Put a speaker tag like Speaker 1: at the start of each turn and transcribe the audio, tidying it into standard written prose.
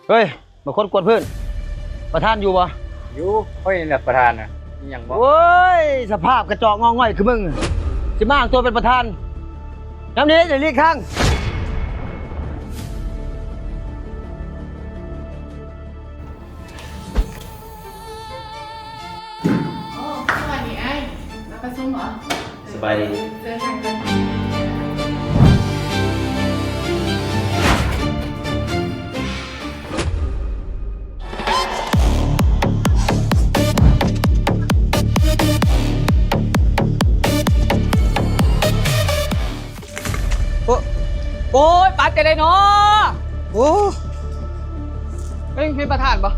Speaker 1: เฮ้ยมาคนกวนเพื่อนประธานอยู่ปะ
Speaker 2: อยู่ค่อยนี่ประธานน่ะมีหยังบ่
Speaker 1: โอ้ยสภาพกระจอกงอง่อยคือมึงจะมาอ้างตัวเป็นประธานย้ำนี้เดี๋ยวเรียกข้าง
Speaker 3: โอ้สวัสดีไอ้มาประชุมเหรอ
Speaker 4: สบายดี
Speaker 3: เจอกันกัน
Speaker 5: โอ้ยปัดจะได้เนาะ
Speaker 1: โอ้
Speaker 5: เฮ้ยมีประธานปะ